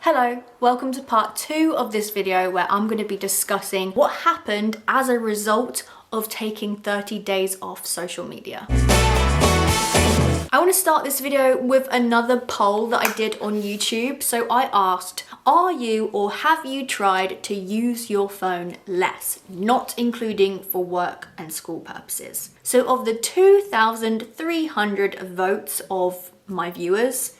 Hello, welcome to part 2 of this video where I'm going to be discussing what happened as a result of taking 30 days off social media. I want to start this video with another poll that I did on YouTube. So I asked, are you or have you tried to use your phone less, not including for work and school purposes? So of the 2,300 votes of my viewers,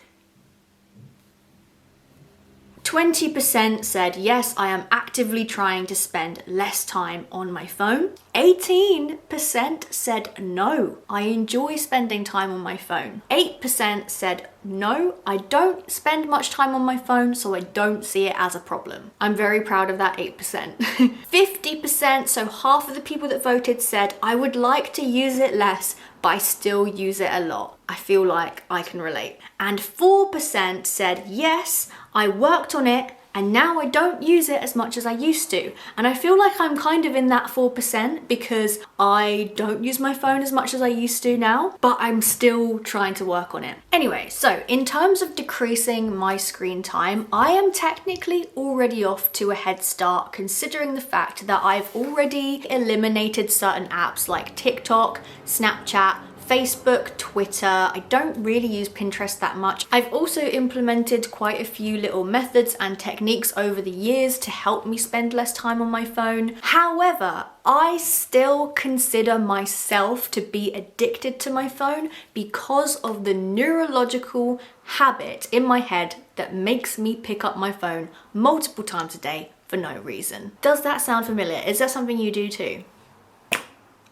20% said, yes, I am actively trying to spend less time on my phone. 18% said, no, I enjoy spending time on my phone. 8% said, no, I don't spend much time on my phone, so I don't see it as a problem. I'm very proud of that 8%. 50%, so half of the people that voted said, I would like to use it less, but I still use it a lot. I feel like I can relate. And 4% said, yes, I worked on it and now I don't use it as much as I used to. And I feel like I'm kind of in that 4% because I don't use my phone as much as I used to now, but I'm still trying to work on it. Anyway, so in terms of decreasing my screen time, I am technically already off to a head start considering the fact that I've already eliminated certain apps like TikTok, Snapchat, Facebook, Twitter. I don't really use Pinterest that much. I've also implemented quite a few little methods and techniques over the years to help me spend less time on my phone. However, I still consider myself to be addicted to my phone because of the neurological habit in my head that makes me pick up my phone multiple times a day for no reason. Does that sound familiar? Is that something you do too?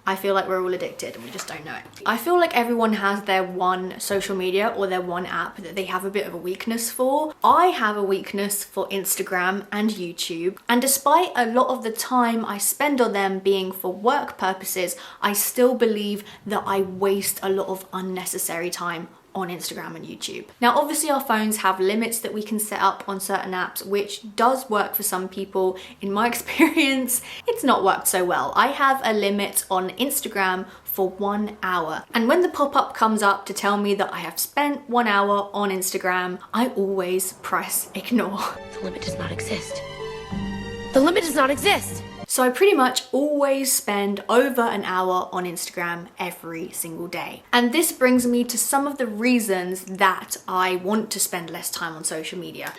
I feel like we're all addicted and we just don't know it. I feel like everyone has their one social media or their one app that they have a bit of a weakness for. I have a weakness for Instagram and YouTube, and despite a lot of the time I spend on them being for work purposes, I still believe that I waste a lot of unnecessary time on Instagram and YouTube. Now, obviously our phones have limits that we can set up on certain apps, which does work for some people. In my experience, it's not worked so well. I have a limit on Instagram for 1 hour. And when the pop-up comes up to tell me that I have spent 1 hour on Instagram, I always press ignore. The limit does not exist. The limit does not exist. So I pretty much always spend over an hour on Instagram every single day. And this brings me to some of the reasons that I want to spend less time on social media.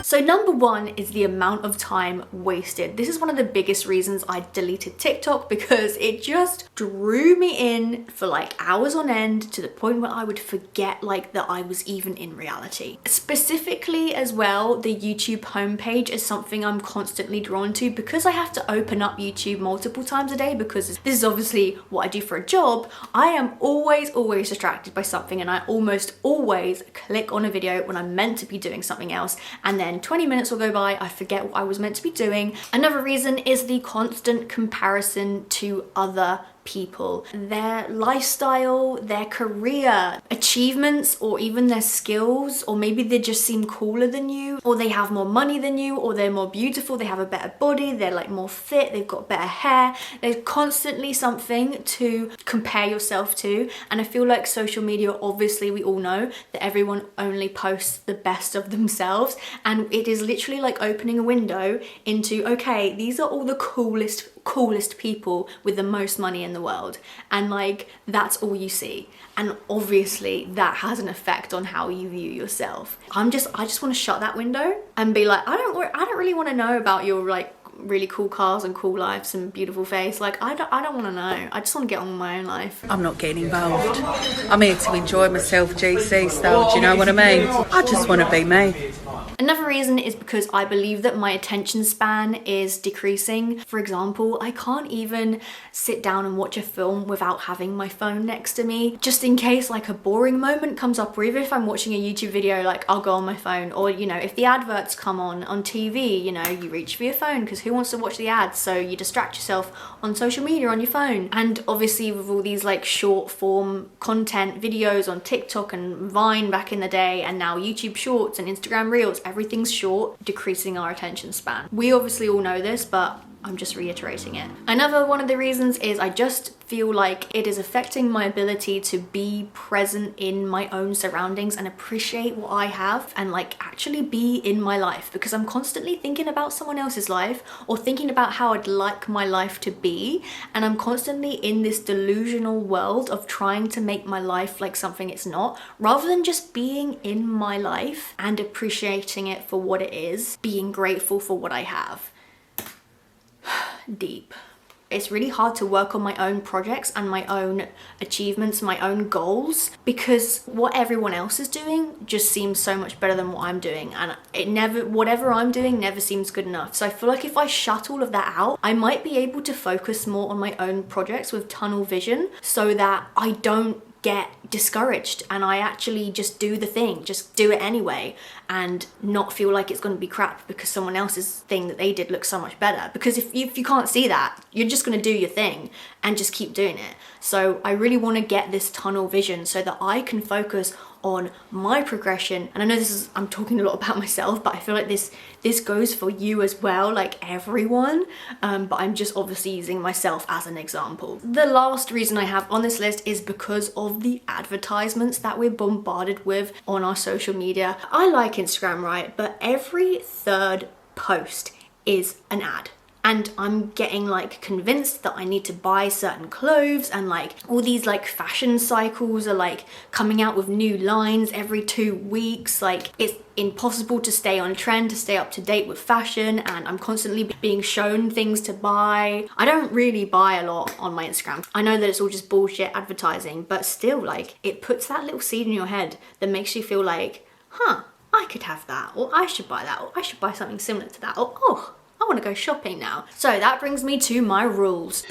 So number one is the amount of time wasted. This is one of the biggest reasons I deleted TikTok, because it just drew me in for like hours on end to the point where I would forget like that I was even in reality. Specifically as well, the YouTube homepage is something I'm constantly drawn to because I have to open up YouTube multiple times a day, because this is obviously what I do for a job. I am always distracted by something, and I almost always click on a video when I'm meant to be doing something else, and then 20 minutes will go by, I forget what I was meant to be doing. Another reason is the constant comparison to other people, their lifestyle, their career achievements, or even their skills, or maybe they just seem cooler than you, or they have more money than you, or they're more beautiful, they have a better body, they're like more fit, they've got better hair. There's constantly something to compare yourself to, and I feel like social media, obviously we all know that everyone only posts the best of themselves, and it is literally like opening a window into, okay, these are all the coolest people with the most money in the world, and like that's all you see, and obviously that has an effect on how you view yourself. I just want to shut that window and be like, I don't really want to know about your like really cool cars and cool lives and beautiful face. Like I don't want to know. I just want to get on with my own life. I'm not getting involved. I'm here to enjoy myself, GC style, do you know what I mean? I just want to be me. Another reason is because I believe that my attention span is decreasing. For example, I can't even sit down and watch a film without having my phone next to me, just in case like a boring moment comes up, or even if I'm watching a YouTube video, like I'll go on my phone, or you know, if the adverts come on TV, you know, you reach for your phone because who wants to watch the ads, so you distract yourself on social media on your phone. And obviously with all these like short form content videos on TikTok and Vine back in the day, and now YouTube Shorts and Instagram Reels, everything's short, decreasing our attention span. We obviously all know this, but I'm just reiterating it. Another one of the reasons is I just feel like it is affecting my ability to be present in my own surroundings and appreciate what I have and like actually be in my life, because I'm constantly thinking about someone else's life or thinking about how I'd like my life to be, and I'm constantly in this delusional world of trying to make my life like something it's not, rather than just being in my life and appreciating it for what it is, being grateful for what I have. Deep. It's really hard to work on my own projects and my own achievements, my own goals, because what everyone else is doing just seems so much better than what I'm doing, and whatever I'm doing never seems good enough. So I feel like if I shut all of that out, I might be able to focus more on my own projects with tunnel vision, so that I don't get discouraged and I actually just do the thing, just do it anyway, and not feel like it's going to be crap because someone else's thing that they did looks so much better. Because if you can't see that, you're just going to do your thing and just keep doing it. So I really want to get this tunnel vision so that I can focus on my progression. And I know I'm talking a lot about myself, but I feel like this goes for you as well, like everyone, but I'm just obviously using myself as an example. The last reason I have on this list is because of the advertisements that we're bombarded with on our social media. I like Instagram, right? But every third post is an ad. And I'm getting like convinced that I need to buy certain clothes, and like all these like fashion cycles are like coming out with new lines every 2 weeks. Like it's impossible to stay on trend, to stay up to date with fashion, and I'm constantly being shown things to buy. I don't really buy a lot on my Instagram. I know that it's all just bullshit advertising, but still, like, it puts that little seed in your head that makes you feel like, I could have that, or I should buy that, or I should buy something similar to that, or oh, I want to go shopping now. So that brings me to my rules.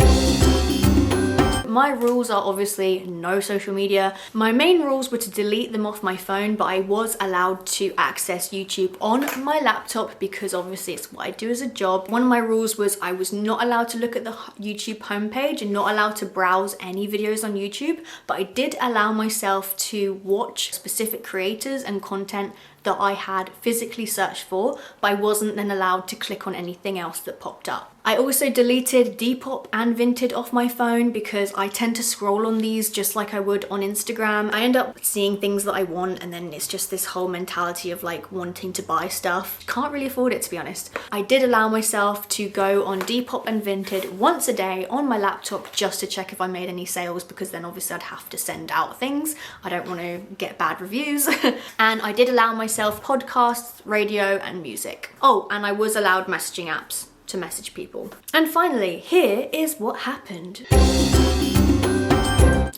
My rules are obviously no social media. My main rules were to delete them off my phone, but I was allowed to access YouTube on my laptop because obviously it's what I do as a job. One of my rules was I was not allowed to look at the YouTube homepage and not allowed to browse any videos on YouTube, but I did allow myself to watch specific creators and content that I had physically searched for, but I wasn't then allowed to click on anything else that popped up. I also deleted Depop and Vinted off my phone because I tend to scroll on these just like I would on Instagram. I end up seeing things that I want, and then it's just this whole mentality of like wanting to buy stuff. Can't really afford it, to be honest. I did allow myself to go on Depop and Vinted once a day on my laptop just to check if I made any sales, because then obviously I'd have to send out things. I don't want to get bad reviews. And I did allow myself podcasts, radio, and music. Oh, and I was allowed messaging apps to message people. And finally, here is what happened.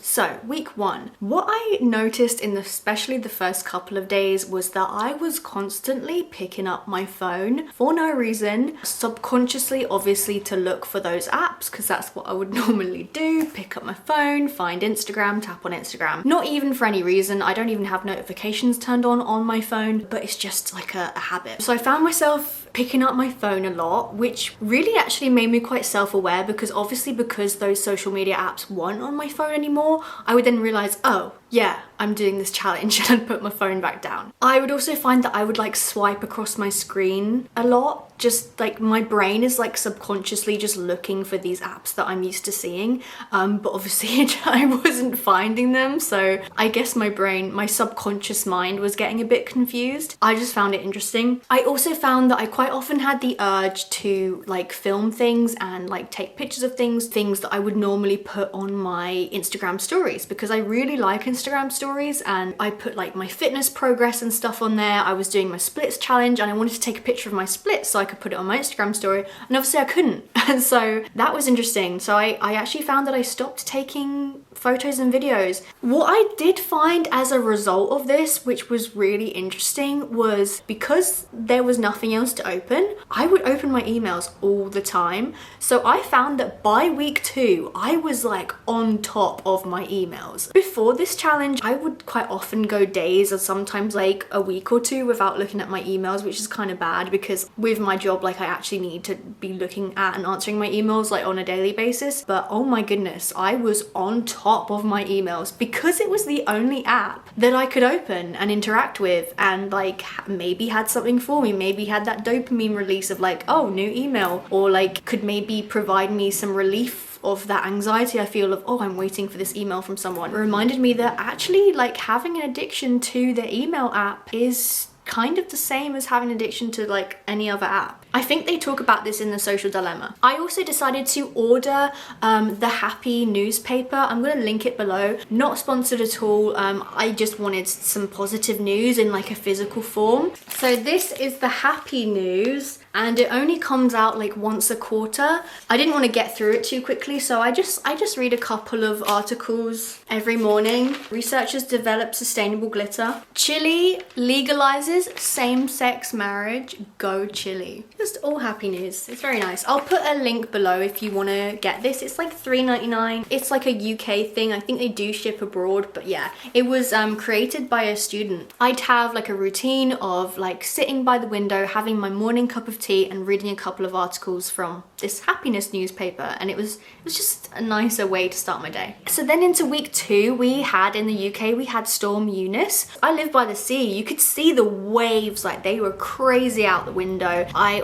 So, week 1. What I noticed in especially the first couple of days was that I was constantly picking up my phone for no reason, subconsciously obviously to look for those apps, because that's what I would normally do, pick up my phone, find Instagram, tap on Instagram. Not even for any reason, I don't even have notifications turned on my phone, but it's just like a habit. So I found myself picking up my phone a lot, which really actually made me quite self-aware, because obviously because those social media apps weren't on my phone anymore, I would then realize, oh yeah, I'm doing this challenge, and I'd put my phone back down. I would also find that I would like swipe across my screen a lot, just like my brain is like subconsciously just looking for these apps that I'm used to seeing, but obviously I wasn't finding them, so I guess my subconscious mind was getting a bit confused. I just found it interesting. I also found that I quite often had the urge to like film things and like take pictures of things that I would normally put on my Instagram stories, because I really like Instagram stories, and I put like my fitness progress and stuff on there. I was doing my splits challenge and I wanted to take a picture of my splits so I could put it on my Instagram story, and obviously I couldn't. And so that was interesting. So I actually found that I stopped taking photos and videos. What I did find as a result of this, which was really interesting, was because there was nothing else to open, I would open my emails all the time. So I found that by week 2, I was like on top of my emails. Before this challenge, I would quite often go days or sometimes like a week or 2 without looking at my emails, which is kind of bad because with my job, like I actually need to be looking at and answering my emails like on a daily basis. But oh my goodness, I was on top of my emails because it was the only app that I could open and interact with, and like maybe had something for me, maybe had that dopamine release of like, oh, new email, or like could maybe provide me some relief of that anxiety I feel of, oh, I'm waiting for this email from someone. It reminded me that actually like having an addiction to the email app is kind of the same as having addiction to like any other app. I think they talk about this in The Social Dilemma. I also decided to order the Happy newspaper. I'm going to link it below. Not sponsored at all. I just wanted some positive news in like a physical form. So this is the Happy News, and it only comes out like once a quarter. I didn't want to get through it too quickly, so I just read a couple of articles every morning. Researchers develop sustainable glitter. Chile legalizes same-sex marriage. Go Chile. Just all happy news. It's very nice. I'll put a link below if you want to get this. It's like $3.99. It's like a UK thing. I think they do ship abroad, but yeah, it was created by a student. I'd have like a routine of like sitting by the window, having my morning cup of tea and reading a couple of articles from this happiness newspaper, and it was just a nicer way to start my day. So then into week 2, we had in the UK, we had Storm Eunice. I live by the sea. You could see the waves, like they were crazy out the window. I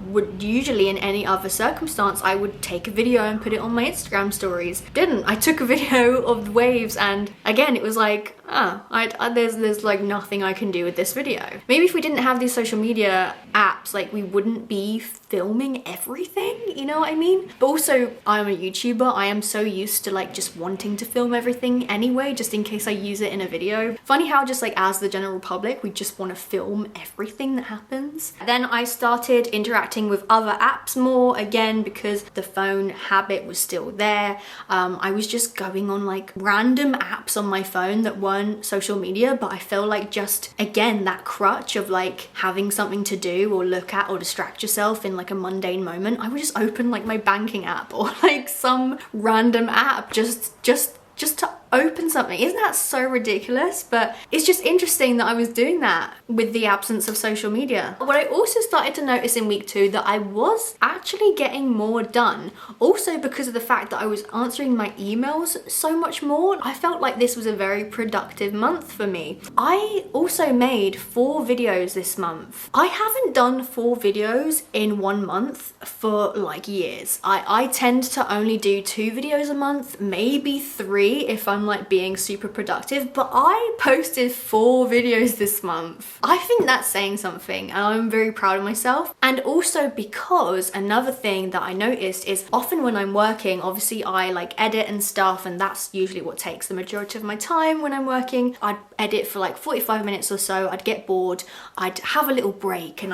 would usually in any other circumstance, I would take a video and put it on my Instagram stories. Didn't. I took a video of the waves, and again, it was like, there's like nothing I can do with this video. Maybe if we didn't have these social media apps, like we wouldn't be filming everything, you know what I mean? But also, I'm a YouTuber. I am so used to like just wanting to film everything anyway, just in case I use it in a video. Funny how just like as the general public, we just want to film everything that happens. Then I started interacting with other apps more, again, because the phone habit was still there. I was just going on like random apps on my phone that weren't social media, but I feel like just, again, that crutch of like having something to do or look at or distract yourself in like a mundane moment. I would just open like my banking app or like some random app just to open something. Isn't that so ridiculous? But it's just interesting that I was doing that with the absence of social media. What I also started to notice in week 2 that I was actually getting more done, also because of the fact that I was answering my emails so much more. I felt like this was a very productive month for me. I also made 4 videos this month. I haven't done 4 videos in 1 month for like years. I tend to only do 2 videos a month, maybe 3 if I'm like being super productive, but I posted 4 videos this month. I think that's saying something, and I'm very proud of myself. And also because another thing that I noticed is often when I'm working, obviously I like edit and stuff, and that's usually what takes the majority of my time when I'm working. I'd edit for like 45 minutes or so, I'd get bored, I'd have a little break, and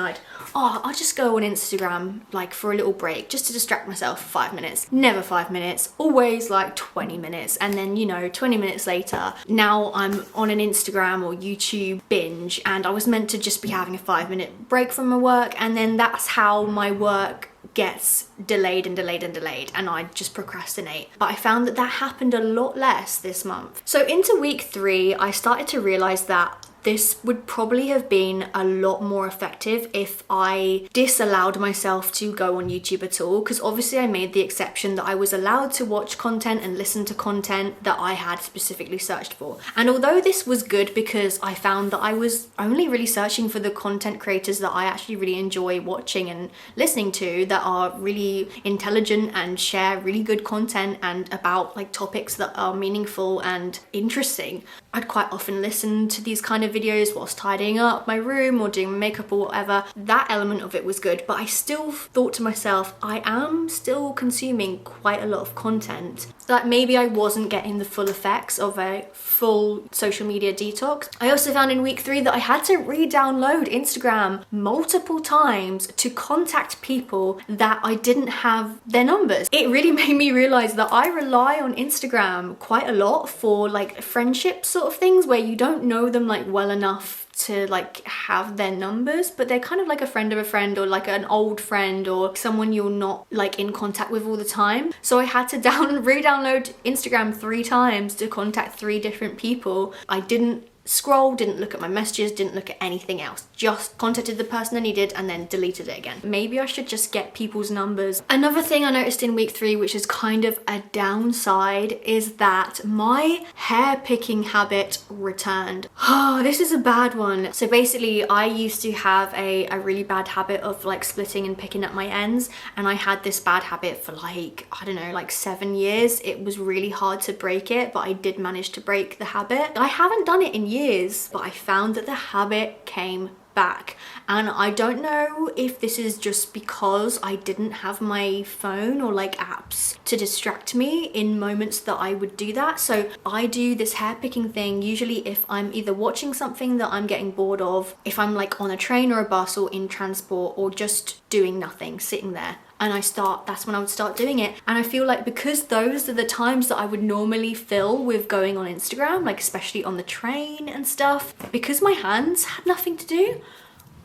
I'll just go on Instagram like for a little break just to distract myself for 5 minutes. Never 5 minutes, always like 20 minutes, and then, you know, 20 minutes later, now I'm on an Instagram or YouTube binge, and I was meant to just be having a 5-minute break from my work, and then that's how my work gets delayed and delayed and delayed, and I just procrastinate. But I found that happened a lot less this month. So into week 3, I started to realize that this would probably have been a lot more effective if I disallowed myself to go on YouTube at all, because obviously I made the exception that I was allowed to watch content and listen to content that I had specifically searched for. And although this was good because I found that I was only really searching for the content creators that I actually really enjoy watching and listening to, that are really intelligent and share really good content and about like topics that are meaningful and interesting, I'd quite often listen to these kind of videos whilst tidying up my room or doing makeup or whatever. That element of it was good, but I still thought to myself, I am still consuming quite a lot of content, that maybe I wasn't getting the full effects of a full social media detox. I also found in week 3 that I had to re-download Instagram multiple times to contact people that I didn't have their numbers. It really made me realize that I rely on Instagram quite a lot for like friendship sort of things where you don't know them like well enough to like have their numbers, but they're kind of like a friend of a friend, or like an old friend, or someone you're not like in contact with all the time. So I had to re-download Instagram 3 times to contact 3 different people. I didn't scroll, didn't look at my messages, didn't look at anything else. Just contacted the person I needed and then deleted it again. Maybe I should just get people's numbers. Another thing I noticed in week 3, which is kind of a downside, is that my hair picking habit returned. Oh, this is a bad one. So basically, I used to have a really bad habit of like splitting and picking up my ends, and I had this bad habit for like, I don't know, like 7 years. It was really hard to break it, but I did manage to break the habit. I haven't done it in years, but I found that the habit came back, and I don't know if this is just because I didn't have my phone or like apps to distract me in moments that I would do that. So I do this hair picking thing usually if I'm either watching something that I'm getting bored of, if I'm like on a train or a bus or in transport, or just doing nothing, sitting there. And that's when I would start doing it. And I feel like because those are the times that I would normally fill with going on Instagram, like especially on the train and stuff, because my hands had nothing to do,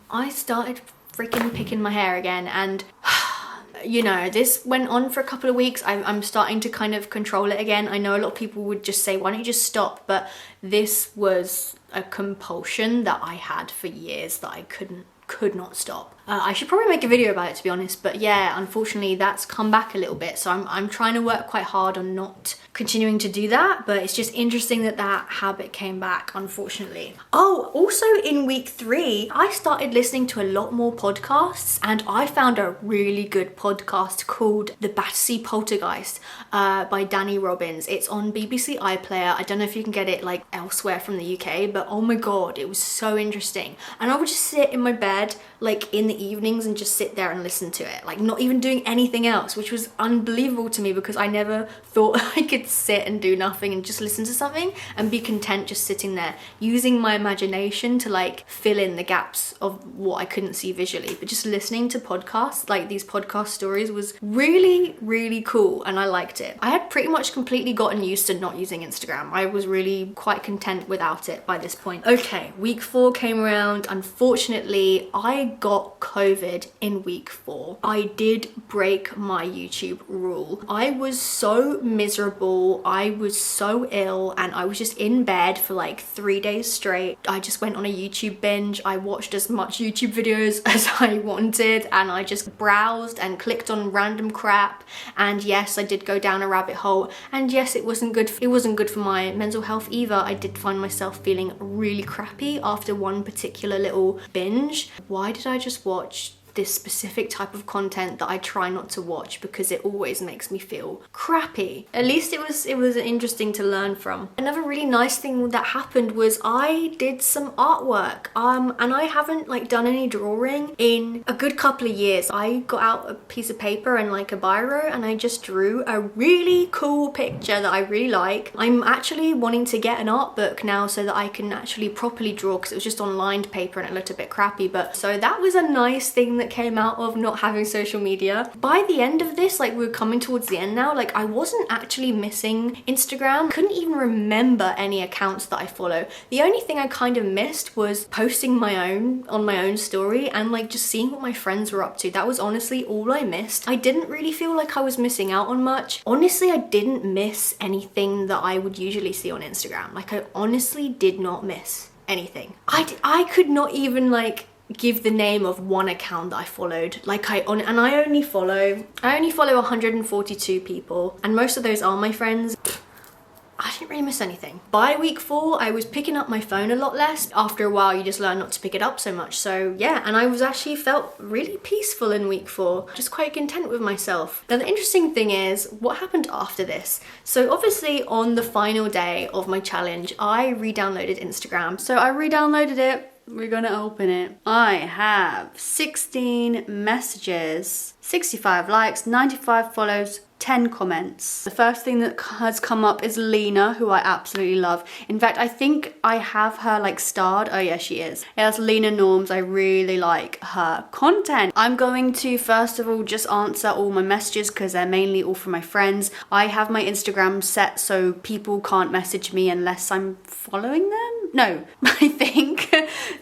I started freaking picking my hair again. And you know, this went on for a couple of weeks. I'm starting to kind of control it again. I know a lot of people would just say, why don't you just stop? But this was a compulsion that I had for years that I could not stop. I should probably make a video about it, to be honest, but yeah, unfortunately that's come back a little bit, so I'm trying to work quite hard on not continuing to do that, but it's just interesting that that habit came back, unfortunately. Oh, also in week 3, I started listening to a lot more podcasts, and I found a really good podcast called The Battersea Poltergeist by Danny Robbins. It's on BBC iPlayer. I don't know if you can get it like elsewhere from the UK, but oh my god, it was so interesting. And I would just sit in my bed like in the evenings and just sit there and listen to it, like not even doing anything else, which was unbelievable to me because I never thought I could sit and do nothing and just listen to something and be content just sitting there, using my imagination to like fill in the gaps of what I couldn't see visually. But just listening to podcasts, like these podcast stories, was really, really cool, and I liked it. I had pretty much completely gotten used to not using Instagram. I was really quite content without it by this point. Okay, week 4 came around. Unfortunately, I got COVID in week 4. I did break my YouTube rule. I was so miserable. I was so ill, and I was just in bed for like 3 days straight. I just went on a YouTube binge. I watched as much YouTube videos as I wanted, and I just browsed and clicked on random crap. And yes, I did go down a rabbit hole, and yes, it wasn't good for my mental health either. I did find myself feeling really crappy after one particular little binge. Why did I just watch this specific type of content that I try not to watch because it always makes me feel crappy? At least it was interesting to learn from. Another really nice thing that happened was I did some artwork, and I haven't like done any drawing in a good couple of years. I got out a piece of paper and like a biro, and I just drew a really cool picture that I really like. I'm actually wanting to get an art book now so that I can actually properly draw, because it was just on lined paper and it looked a bit crappy. But so that was a nice thing that came out of not having social media. By the end of this, like we're coming towards the end now, like I wasn't actually missing Instagram. Couldn't even remember any accounts that I follow. The only thing I kind of missed was posting on my own story and like just seeing what my friends were up to. That was honestly all I missed. I didn't really feel like I was missing out on much. Honestly, I didn't miss anything that I would usually see on Instagram. Like I honestly did not miss anything. I could not even like give the name of one account that I followed. Like I only follow 142 people, and most of those are my friends. I didn't really miss anything. By week 4, I was picking up my phone a lot less. After a while, you just learn not to pick it up so much. So yeah, and I was actually felt really peaceful in week 4. Just quite content with myself. Now the interesting thing is, what happened after this? So obviously on the final day of my challenge, I re-downloaded Instagram. So I re-downloaded it. We're gonna open it. I have 16 messages, 65 likes, 95 follows, 10 comments. The first thing that has come up is Lena, who I absolutely love. In fact, I think I have her like starred. Oh yeah, she is. Yeah, that's Lena Norms. I really like her content. I'm going to first of all just answer all my messages because they're mainly all from my friends. I have my Instagram set so people can't message me unless I'm following them. No, I think.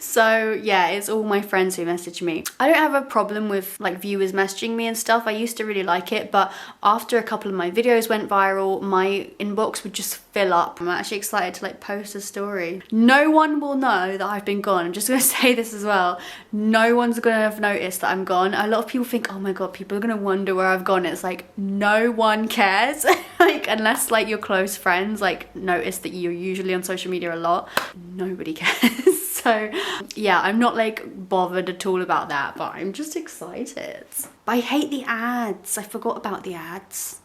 So yeah, it's all my friends who message me. I don't have a problem with like viewers messaging me and stuff. I used to really like it, but after a couple of my videos went viral, my inbox would just fill up. I'm actually excited to like post a story. No one will know that I've been gone. I'm just gonna say this as well. No one's gonna have noticed that I'm gone. A lot of people think, oh my god, people are gonna wonder where I've gone. It's like, no one cares. Like, unless like your close friends like notice that you're usually on social media a lot, nobody cares. So yeah, I'm not like bothered at all about that, but I'm just excited. But I hate the ads. I forgot about the ads.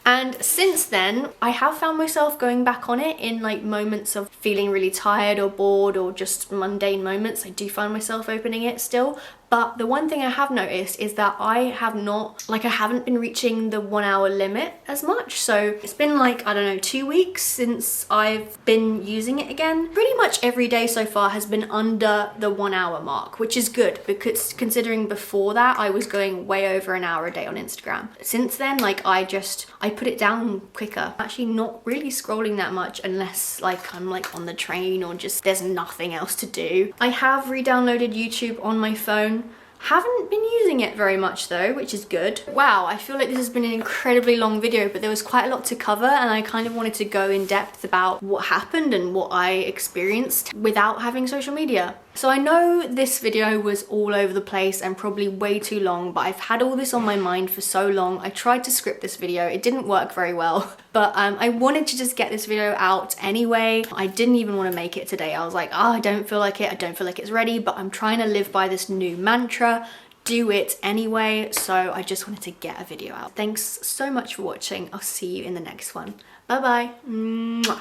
And since then, I have found myself going back on it in like moments of feeling really tired or bored or just mundane moments. I do find myself opening it still. But the one thing I have noticed is that I haven't been reaching the 1 hour limit as much. So it's been like, I don't know, 2 weeks since I've been using it again. Pretty much every day so far has been under the 1 hour mark, which is good because considering before that I was going way over an hour a day on Instagram. Since then, like I put it down quicker. I'm actually not really scrolling that much unless like I'm like on the train or just there's nothing else to do. I have re-downloaded YouTube on my phone. Haven't been using it very much though, which is good. Wow, I feel like this has been an incredibly long video, but there was quite a lot to cover and I kind of wanted to go in depth about what happened and what I experienced without having social media. So I know this video was all over the place and probably way too long, but I've had all this on my mind for so long. I tried to script this video, it didn't work very well, but I wanted to just get this video out anyway. I didn't even want to make it today. I was like, oh, I don't feel like it, I don't feel like it's ready, but I'm trying to live by this new mantra, do it anyway. So I just wanted to get a video out. Thanks so much for watching. I'll see you in the next one. Bye bye. Mwah.